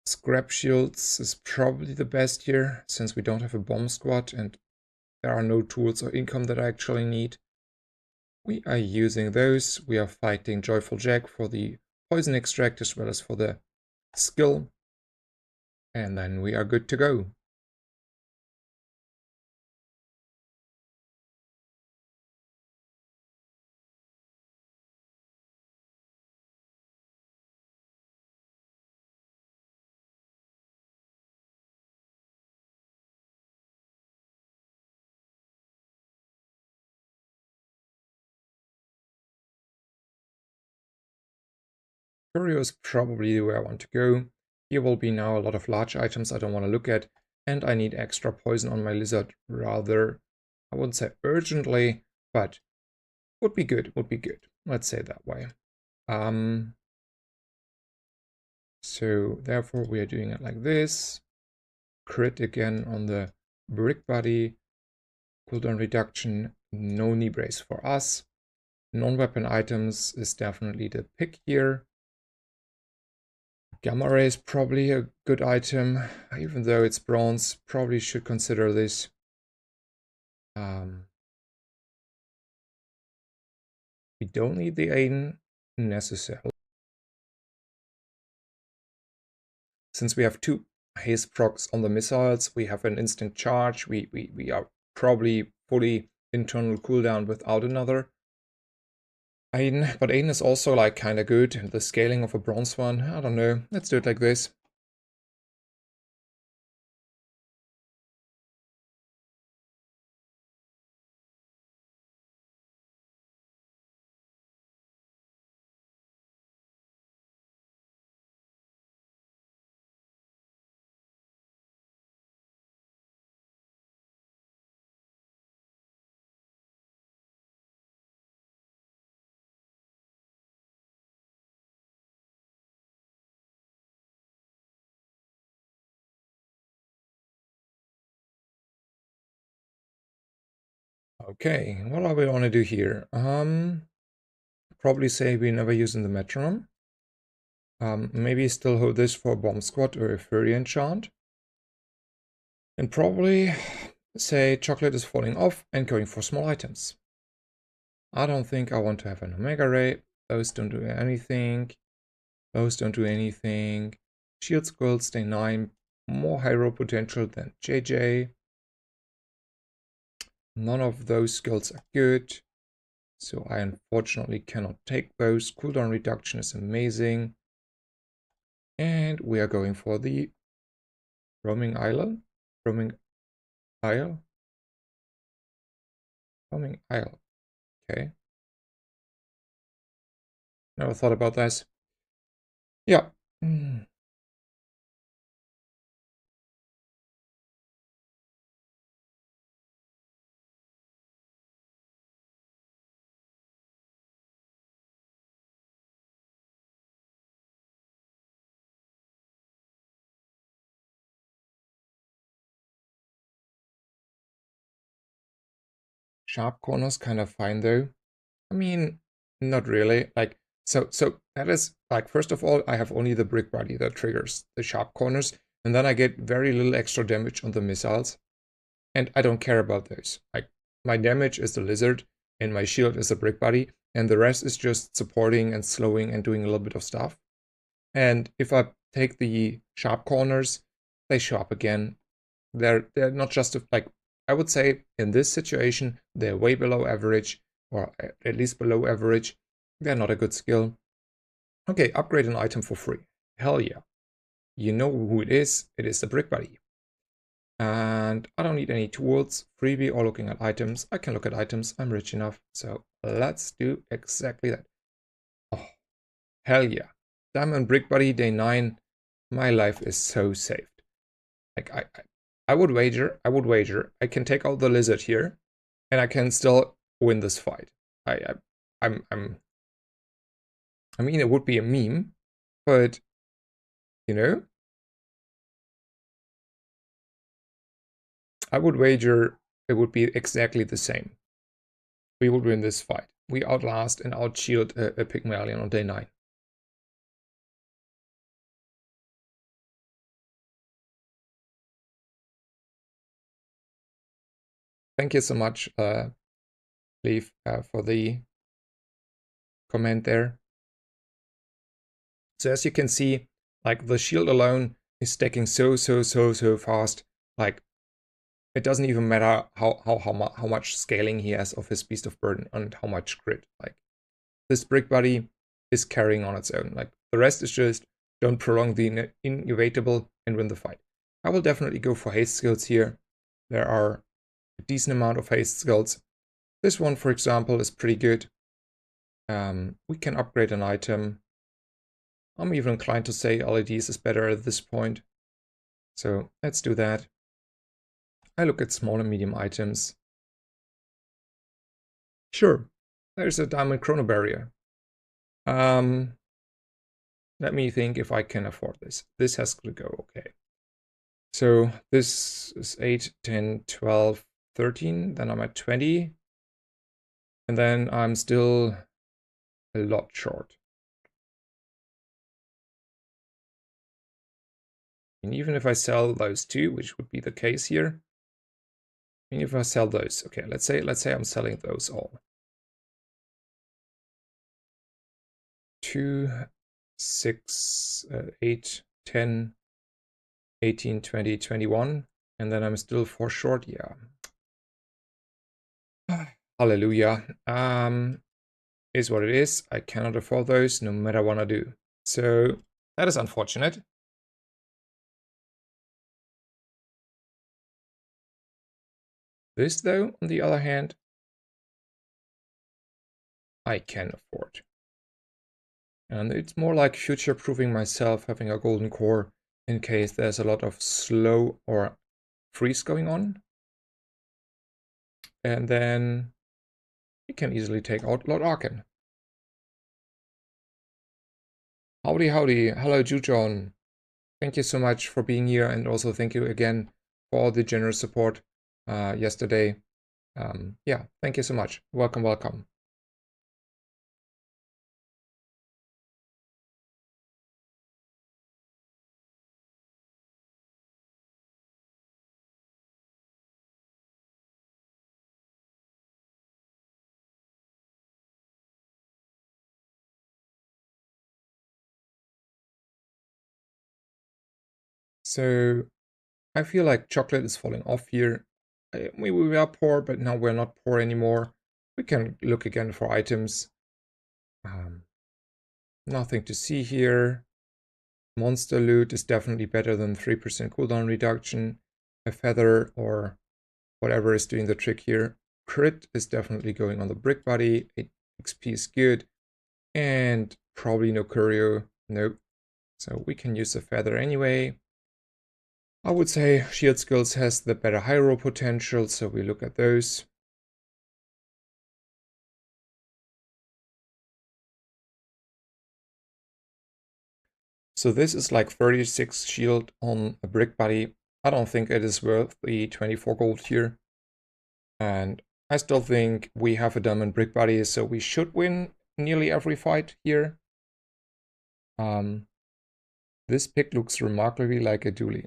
Scrap shields is probably the best here, since we don't have a bomb squad and there are no tools or income that I actually need. We are using those. We are fighting Joyful Jack for the poison extract as well as for the skill. And then we are good to go. Curio is probably where I want to go. Here will be now a lot of large items I don't want to look at, and I need extra poison on my lizard rather, I wouldn't say urgently, but would be good, Let's say it that way. So therefore we are doing it like this. Crit again on the brick body. Cooldown reduction, no knee brace for us. Non-weapon items is definitely the pick here. Gamma ray is probably a good item, even though it's bronze. Probably should consider this. We don't need the Aiden necessarily. Since we have 2 haste procs on the missiles, we have an instant charge. We are probably fully internal cooldown without another Aiden. But Aiden is also like kind of good. And the scaling of a bronze one, I don't know. Let's do it like this. Okay, what are we want to do here? Probably say we're never using the metronome. Maybe still hold this for a bomb squad or a furry enchant. And probably say chocolate is falling off and going for small items. I don't think I want to have an omega ray. Those don't do anything. Those don't do anything. Shield skulls stay 9. More hero potential than JJ. None of those skills are good. So I unfortunately cannot take those. Cooldown reduction is amazing. And we are going for the roaming island. Roaming isle. Roaming isle. Okay. Never thought about this. Yeah. Sharp corners kind of fine though. I mean, not really. Like, so that is like, first of all, I have only the brick body that triggers the sharp corners, and then I get very little extra damage on the missiles, and I don't care about those. Like, my damage is the lizard, and my shield is the brick body, and the rest is just supporting and slowing and doing a little bit of stuff. And if I take the sharp corners, they show up again. They're not just like, I would say in this situation, they're way below average, or at least below average. They're not a good skill. Okay, upgrade an item for free. Hell yeah. You know who it is. It is the brick buddy. And I don't need any tools. Freebie or looking at items. I can look at items. I'm rich enough. So let's do exactly that. Oh, hell yeah. Diamond brick buddy, day 9. My life is so saved. Like, I would wager, I can take out the lizard here, and I can still win this fight. I mean, it would be a meme, but, you know, I would wager it would be exactly the same. We would win this fight. We outlast and outshield a Pygmalion on day 9. thank you so much, Leaf, for the comment there. So as you can see, like the shield alone is stacking so fast. Like it doesn't even matter how much scaling he has of his Beast of Burden and how much crit. Like this brick body is carrying on its own. Like the rest is just don't prolong the inevitable and win the fight. I will definitely go for haste skills here. There are a decent amount of haste skills. This one, for example, is pretty good. We can upgrade an item. I'm even inclined to say LEDs is better at this point. So let's do that. I look at small and medium items. Sure, there's a diamond chrono barrier. Let me think if I can afford this. This has to go, okay. So this is 8, 10, 12, 13. Then I'm at 20. And then I'm still a lot short. And even if I sell those two, which would be the case here. And if I sell those, okay, let's say I'm selling those all. 2, 6, 8, 10, 18, 20, 21. And then I'm still 4 short, yeah. Hallelujah. Is what it is. I cannot afford those no matter what I do. So that is unfortunate. This though, on the other hand, I can afford. And it's more like future-proofing myself, having a golden core in case there's a lot of slow or freeze going on. And then we can easily take out Lord Arkan. Howdy, howdy. Hello, Jujon. Thank you so much for being here, and also thank you again for all the generous support yesterday. Yeah, thank you so much. Welcome, welcome. So I feel like chocolate is falling off here. We are poor, but now we're not poor anymore. We can look again for items. Nothing to see here. Monster loot is definitely better than 3% cooldown reduction. A feather or whatever is doing the trick here. Crit is definitely going on the brick body. 8 XP is good. And probably no curio. Nope. So we can use a feather anyway. I would say shield skills has the better high roll potential, so we look at those. So this is like 36 shield on a brick body. I don't think it is worth the 24 gold here. And I still think we have a diamond brick body, so we should win nearly every fight here. This pick looks remarkably like a dually.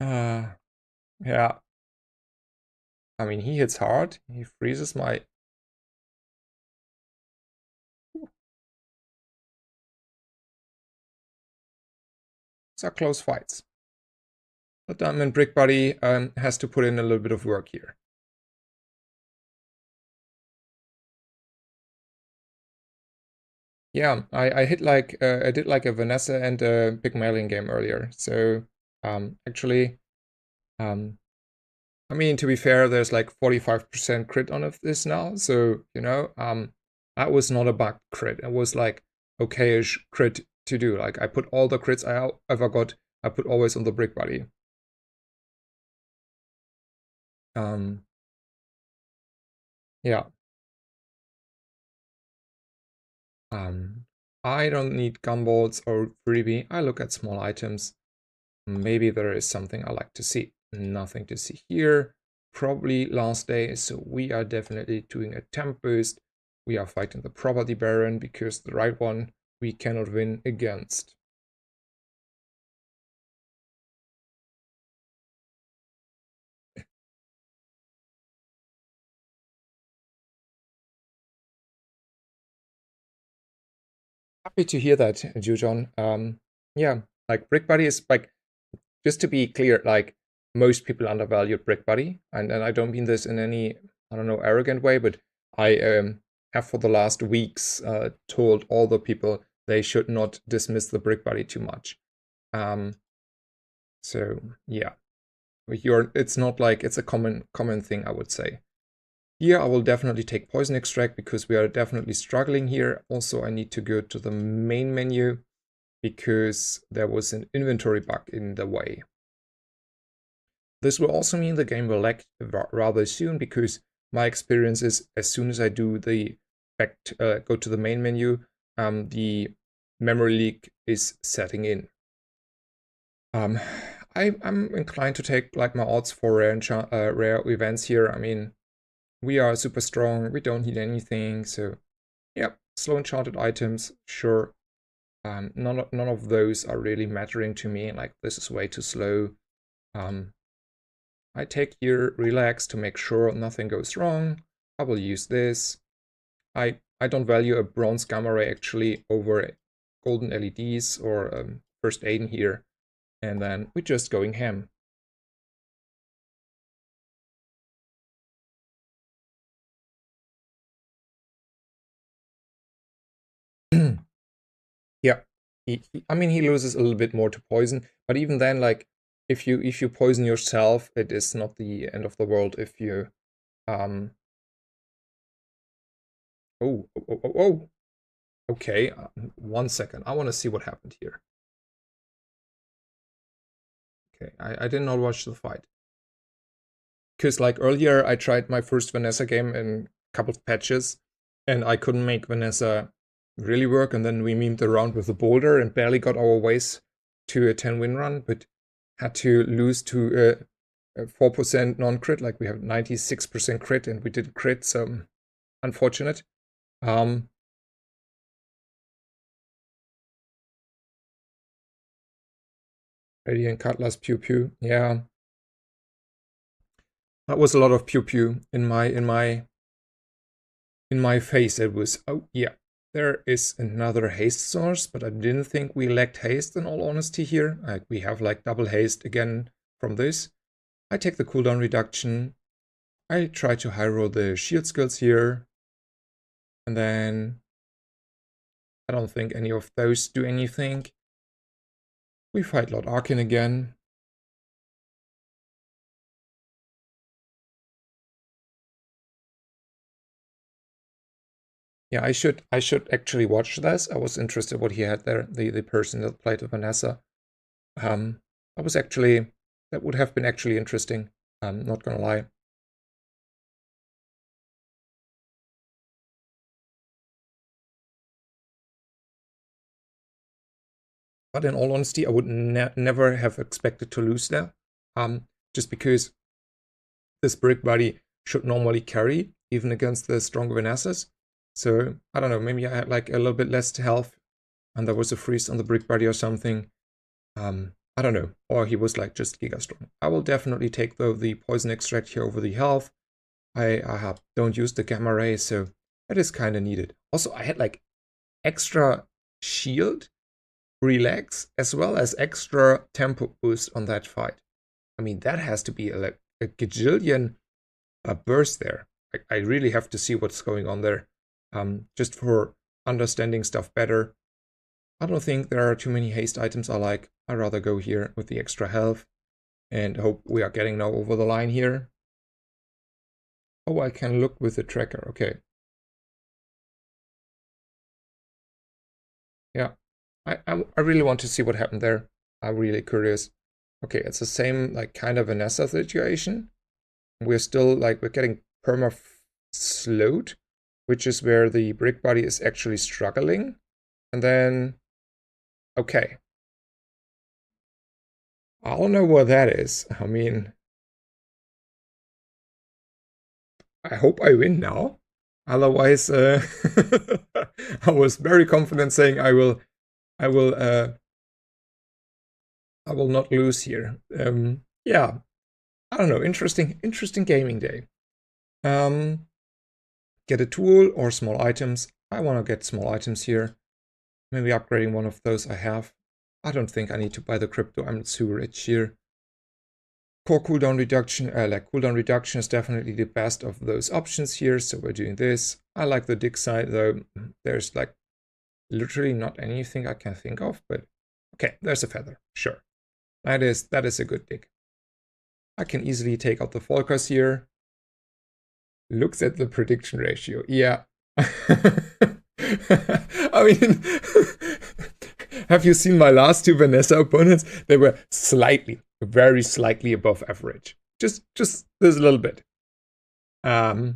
Yeah. I mean, he hits hard. He freezes my... These are close fights. The diamond brick body has to put in a little bit of work here. Yeah, I hit like I did like a Vanessa and a Pygmalion game earlier. So actually, I mean, to be fair, there's like 45% crit on this now. So you know, that was not a bug crit. It was like okayish crit to do. Like I put all the crits I ever got. I put always on the brick body. Yeah. I don't need gumballs or freebie. I look at small items. Maybe there is something I like to see. Nothing to see here. Probably last day, so we are definitely doing a temp boost. We are fighting the property baron because the right one we cannot win against. happy to hear that, Jujon. Yeah, like Brick Buddy is like, just to be clear, like most people undervalued Brick Buddy, and I don't mean this in any, I don't know, arrogant way, but I have for the last weeks told all the people they should not dismiss the Brick Buddy too much. So yeah, it's not like it's a common thing, I would say. Here I will definitely take Poison Extract because we are definitely struggling here. Also, I need to go to the main menu because there was an inventory bug in the way. This will also mean the game will lag rather soon because my experience is as soon as I do the go to the main menu, the memory leak is setting in. I'm inclined to take like my odds for rare events here. I mean, we are super strong. We don't need anything. So, yeah, slow enchanted items, sure. None of those are really mattering to me. Like, this is way too slow. I take here relax to make sure nothing goes wrong. I will use this. I don't value a bronze gamma ray actually over golden LEDs or first aid in here. And then we're just going ham. Yeah, I mean, he loses a little bit more to poison, but even then, like, if you poison yourself, it is not the end of the world if you oh. Okay, 1 second. I want to see what happened here. Okay, I did not watch the fight. Because like earlier, I tried my first Vanessa game in a couple of patches, and I couldn't make Vanessa really work, and then we memed around with the boulder and barely got our ways to a 10-win run, but had to lose to a 4% non-crit, like we have 96% crit, and we didn't crit, so unfortunate. Radiant Cutlass, pew pew, yeah. That was a lot of pew pew in my face. It was, oh yeah, there is another haste source, but I didn't think we lacked haste in all honesty here. Like we have like double haste again from this. I take the cooldown reduction. I try to high roll the shield skills here. And then I don't think any of those do anything. We fight Lord Arkin again. Yeah, I should actually watch this. I was interested what he had there, the person that played Vanessa. That would have been actually interesting. I'm not gonna lie. But in all honesty, I would never have expected to lose there. Just because this Brick Buddy should normally carry, even against the stronger Vanessas. So, I don't know, maybe I had like a little bit less health, and there was a freeze on the Brick Buddy or something. I don't know. Or he was like just giga strong. I will definitely take though the poison extract here over the health. I don't use the gamma ray, so that is kind of needed. Also, I had like extra shield, relax, as well as extra tempo boost on that fight. I mean, that has to be a gajillion burst there. I really have to see what's going on there, just for understanding stuff better. I don't think there are too many haste items I like. I'd rather go here with the extra health and hope we are getting now over the line here. Oh, I can look with the tracker. Okay. Yeah. I really want to see what happened there. I'm really curious. Okay, it's the same like kind of Vanessa situation. We're still like we're getting perma slowed, which is where the Brick Buddy is actually struggling. And then okay. I don't know what that is. I mean, I hope I win now. Otherwise, I was very confident saying I will not lose here. Yeah, I don't know. Interesting gaming day. Get a tool or small items. I want to get small items here. Maybe upgrading one of those I have. I don't think I need to buy the crypto. I'm too rich here. Core cooldown reduction, cooldown reduction is definitely the best of those options here. So we're doing this. I like the dig side though. There's like literally not anything I can think of, but okay, there's a feather. Sure. That is a good dig. I can easily take out the Volkers here. Looks at the prediction ratio. Yeah. I mean, have you seen my last two Vanessa opponents? They were slightly, very slightly above average. Just this little bit. I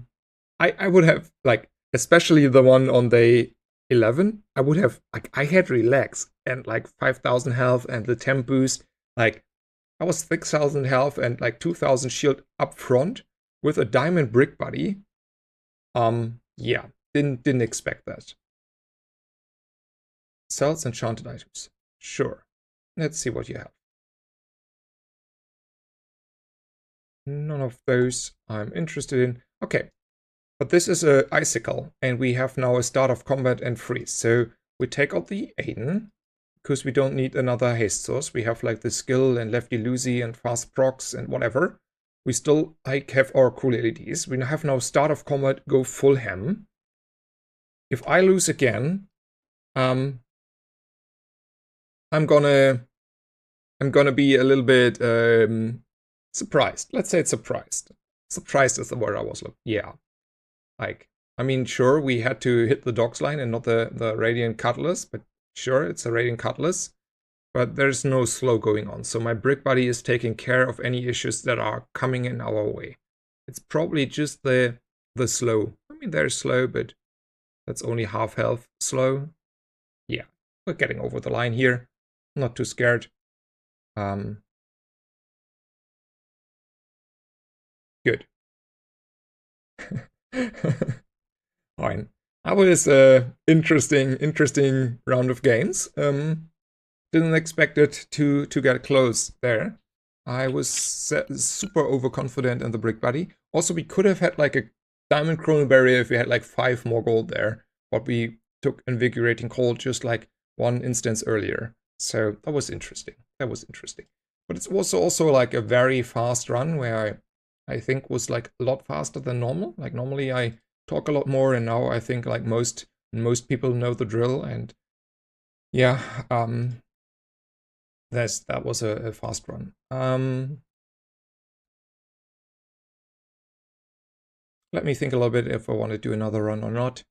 would have, like, especially the one on day 11, I would have, like, I had relax and like 5,000 health and the temp boost. Like, I was 6,000 health and like 2,000 shield up front with a diamond brick buddy. Yeah, didn't expect that. Sells enchanted items. Sure. Let's see what you have. None of those I'm interested in. Okay. But this is a icicle, and we have now a start of combat and freeze. So we take out the Aiden, because we don't need another haste source. We have like the skill and lefty loosey and fast procs and whatever. We still like have our cool LEDs. We have now start of combat, go full ham. If I lose again, I'm gonna be a little bit surprised. Let's say it's surprised. Surprised is the word I was looking. Yeah. Like, I mean, sure, we had to hit the dogs line and not the Radiant Cutlass, but sure, it's a Radiant Cutlass. But there's no slow going on, so my brick buddy is taking care of any issues that are coming in our way. It's probably just the slow. I mean, they're slow, but that's only half health slow. Yeah, we're getting over the line here. Not too scared. Good. Fine. That was a interesting round of games. Didn't expect it to get close there. I was super overconfident in the brick buddy. Also, we could have had like a diamond chrono barrier if we had like 5 more gold there, but we took invigorating cold just like one instance earlier. So that was interesting. That was interesting. But it's also like a very fast run where I think was like a lot faster than normal. Like normally I talk a lot more, and now I think like most people know the drill. And yeah, that was a fast run. Let me think a little bit if I want to do another run or not.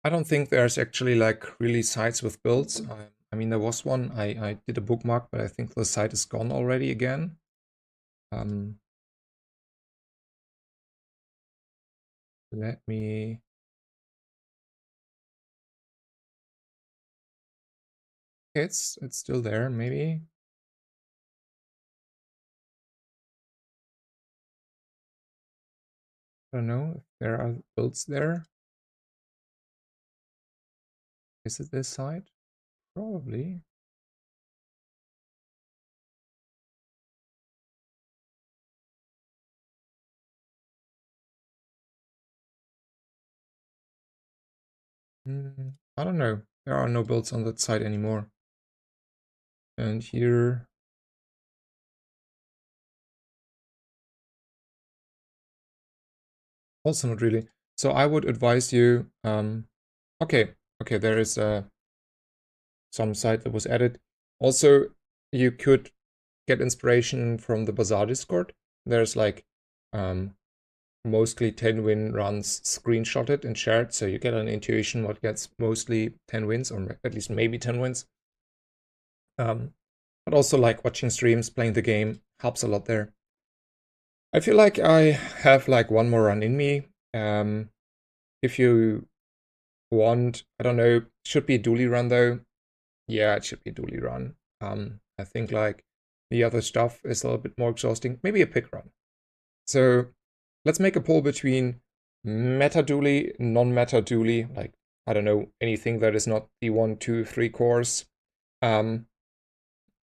I don't think there's actually like really sites with builds. I mean, there was one. I did a bookmark, but I think the site is gone already again. Let me... It's still there, maybe. I don't know if there are builds there. Is it this side? Probably. I don't know. There are no builds on that side anymore. And here... Also not really. So I would advise you... okay, there is some site that was added. Also, you could get inspiration from the Bazaar Discord. There's like mostly 10 win runs screenshotted and shared, so you get an intuition what gets mostly 10 wins, or at least maybe 10 wins. But also like watching streams, playing the game helps a lot there. I feel like I have like one more run in me. If you want, I don't know, should be a dually run though. Yeah, it should be a dually run. I think like the other stuff is a little bit more exhausting. Maybe a pick run. So let's make a poll between meta dually, non-meta dually, like I don't know, anything that is not the 1, 2, 3 cores. Um,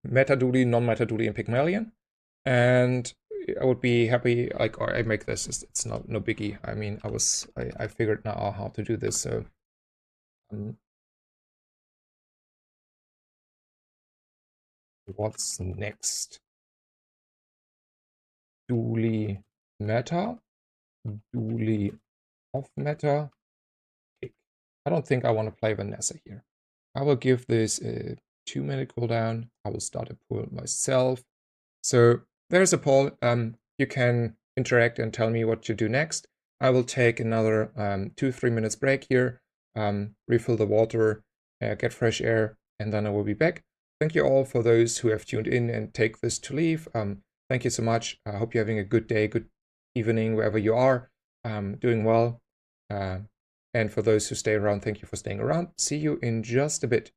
Meta-Doodly, non-Meta-Doodly, and Pygmalion. And I would be happy, like, or I make this, it's not no biggie. I mean, I figured now how to do this, so um, what's next? Doodly meta, Doodly off meta. Kick. I don't think I want to play Vanessa here. I will give this a 2-minute cooldown. I will start a pool myself. So there's a poll. You can interact and tell me what you do next. I will take another 2-3 minutes break here, refill the water, get fresh air, and then I will be back. Thank you all for those who have tuned in and take this to leave. Thank you so much. I hope you're having a good day, good evening, wherever you are. Doing well. Uh, and for those who stay around, thank you for staying around. See you in just a bit.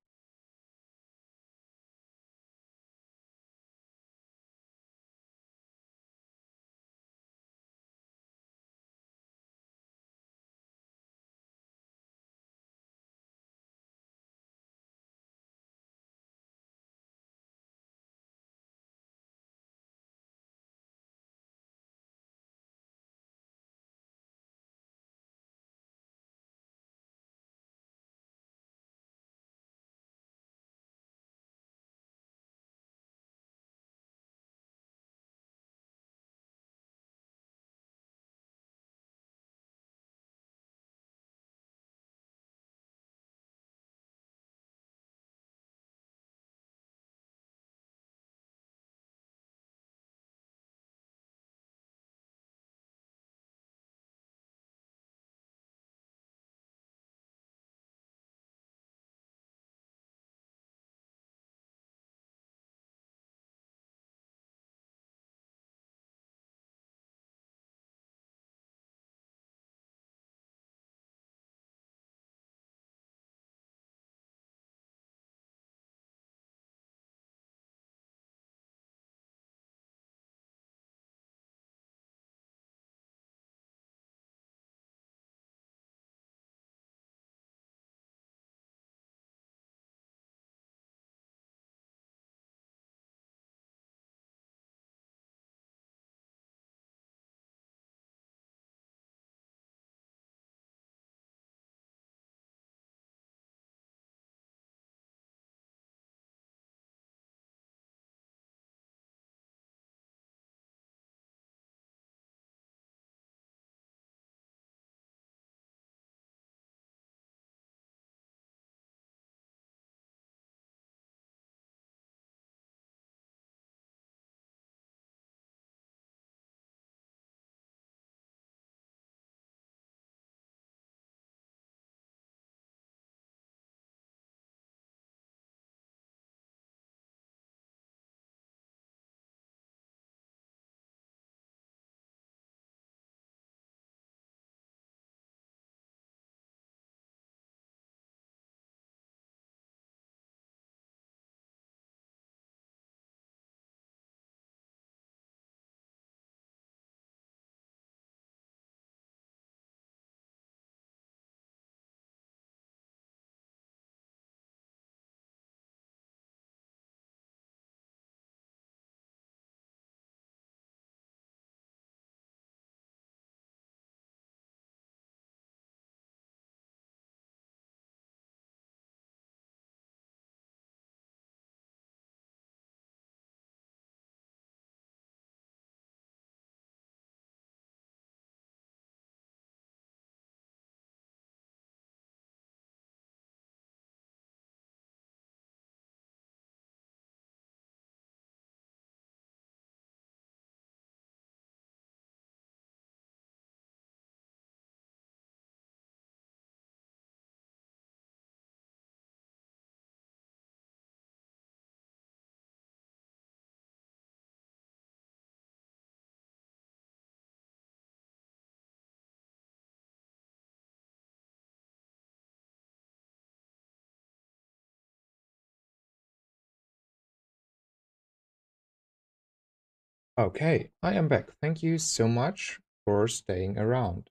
Okay, I am back. Thank you so much for staying around.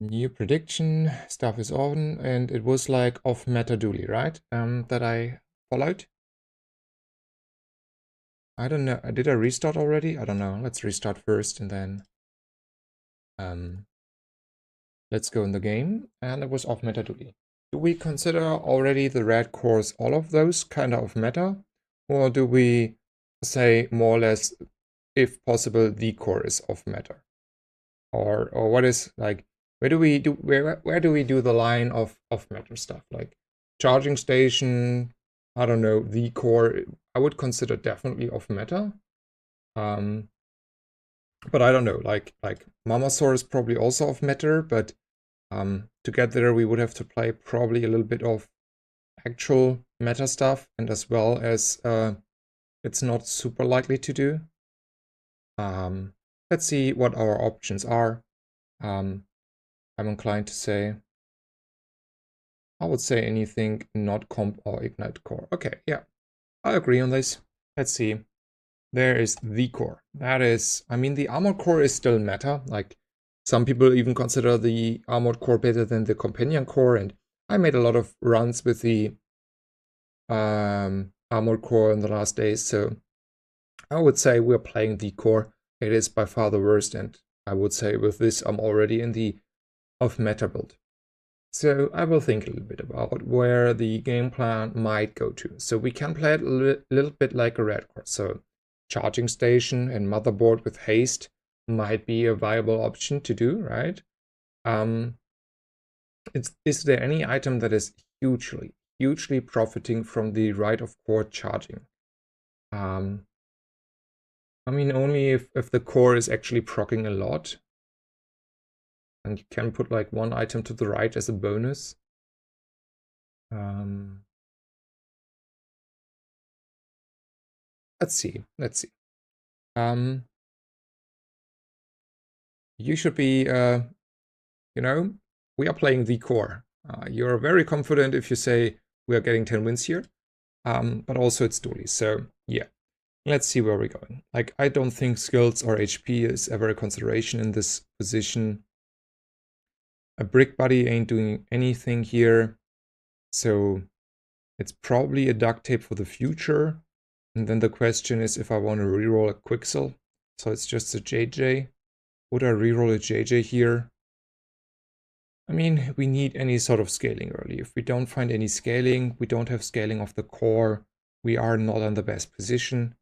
New prediction stuff is on, and it was like off meta dually, right? That I followed. I don't know. Did I restart already? I don't know. Let's restart first and then let's go in the game. And it was off meta dually. Do we consider already the red cores all of those kind of meta? Or do we say more or less, if possible, the core is off meta? Or what is like where do we do the line of meta stuff? Like charging station, I don't know, the core I would consider definitely off meta. But I don't know, like Mamasaur is probably also off meta, but to get there we would have to play probably a little bit of actual meta stuff, and as well as it's not super likely to do. Let's see what our options are. I'm inclined to say, I would say anything not comp or ignite core. Okay, yeah, I agree on this. Let's see. There is the core. That is, I mean, the armored core is still meta. Like, some people even consider the armored core better than the companion core, and I made a lot of runs with the armored core in the last days, so I would say we're playing the core. It is by far the worst, and I would say with this I'm already in the off meta build. So I will think a little bit about where the game plan might go to. So we can play it a little bit like a red core. So charging station and motherboard with haste might be a viable option to do, right? Is there any item that is hugely profiting from the right of core charging? I mean, only if the core is actually proccing a lot. And you can put like one item to the right as a bonus. Let's see. You should be, you know, we are playing the core. You're very confident if you say we are getting 10 wins here, but also it's dually. So yeah, let's see where we're going. Like, I don't think skills or HP is ever a consideration in this position. A brick buddy ain't doing anything here, so it's probably a duct tape for the future. And then the question is if I want to reroll a Quixel. So it's just a JJ. Would I reroll a JJ here? I mean, we need any sort of scaling early. If we don't find any scaling, we don't have scaling of the core, we are not in the best position.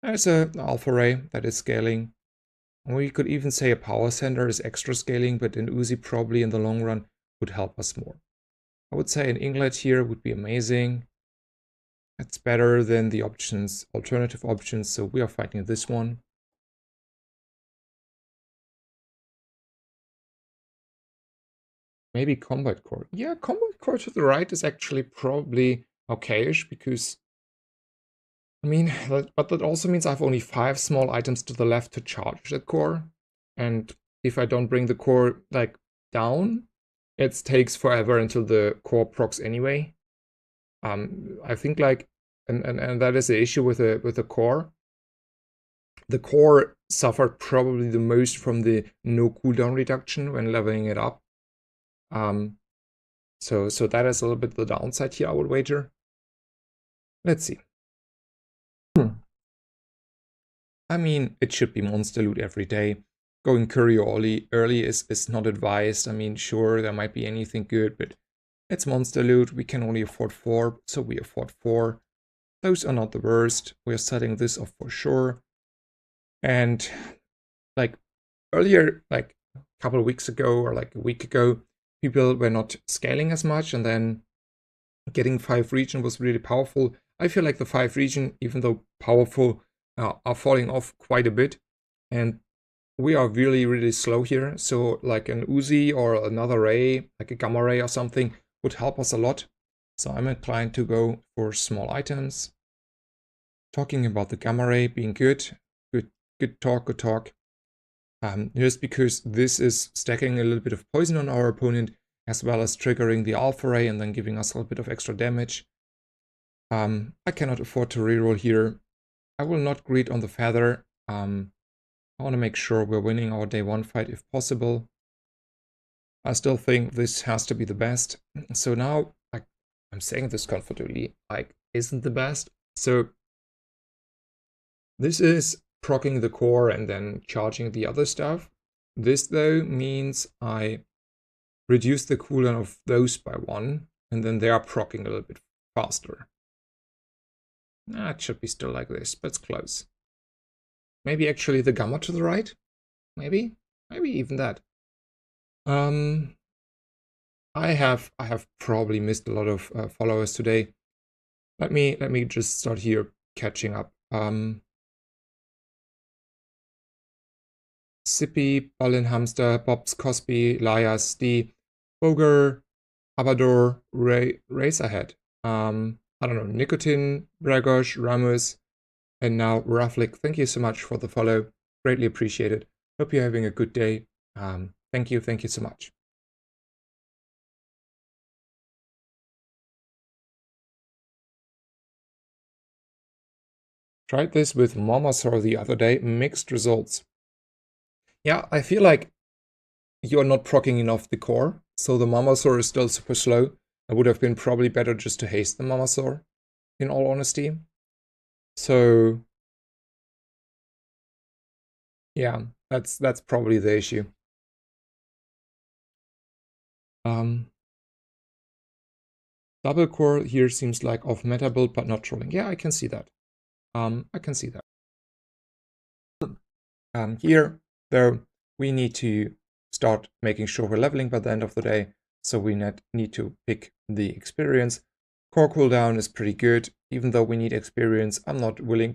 There's an alpha ray that is scaling. We could even say a power center is extra scaling, but an Uzi probably in the long run would help us more. I would say an Inglet here would be amazing. It's better than the options, alternative options, so we are fighting this one. Maybe combat core. Yeah, combat core to the right is actually probably okayish, because I mean, but that also means I have only 5 small items to the left to charge the core. And if I don't bring the core like down, it takes forever until the core procs anyway. I think like, and that is the issue with the core. The core suffered probably the most from the no cooldown reduction when leveling it up. So that is a little bit the downside here, I would wager. Let's see. I mean, it should be monster loot every day. Going curry early is not advised. I mean, sure, there might be anything good, but it's monster loot. We can only afford 4, so we afford 4. Those are not the worst. We're setting this off for sure. And like earlier, like a couple of weeks ago or like a week ago, people were not scaling as much, and then getting 5 region was really powerful. I feel like the 5 region, even though powerful, are falling off quite a bit, and we are really slow here. So like an Uzi or another ray, like a gamma ray or something, would help us a lot. So I'm inclined to go for small items. Talking about the gamma ray being good talk. Just because this is stacking a little bit of poison on our opponent, as well as triggering the alpha ray and then giving us a little bit of extra damage. I cannot afford to reroll here. I will not greed on the feather. I want to make sure we're winning our day 1 fight if possible. I still think this has to be the best. So now, like, I'm saying this comfortably, like, isn't the best. So this is proccing the core and then charging the other stuff. This, though, means I reduce the cooldown of those by 1, and then they are proccing a little bit faster. It should be still like this, but it's close. Maybe actually the gamma to the right? Maybe even that. I have probably missed a lot of followers today. Let me just start here catching up. Sippy, Ballin Hamster, Bobs, Cosby, Lias, D, Boger, Abador, Racerhead. I don't know, Nicotine, Bragosh, Ramos, and now Raflik. Thank you so much for the follow. Greatly appreciated. Hope you're having a good day. Thank you so much. Tried this with Momosaur the other day, mixed results. Yeah, I feel like you're not proccing enough the core, so the Momosaur is still super slow. It would have been probably better just to haste the Momosaur, in all honesty. So yeah, that's probably the issue. Double core here seems like off meta build, but not trolling. Yeah, I can see that. I can see that. Here, though, we need to start making sure we're leveling by the end of the day. So we need to pick the experience. Core cooldown is pretty good. Even though we need experience, I'm not willing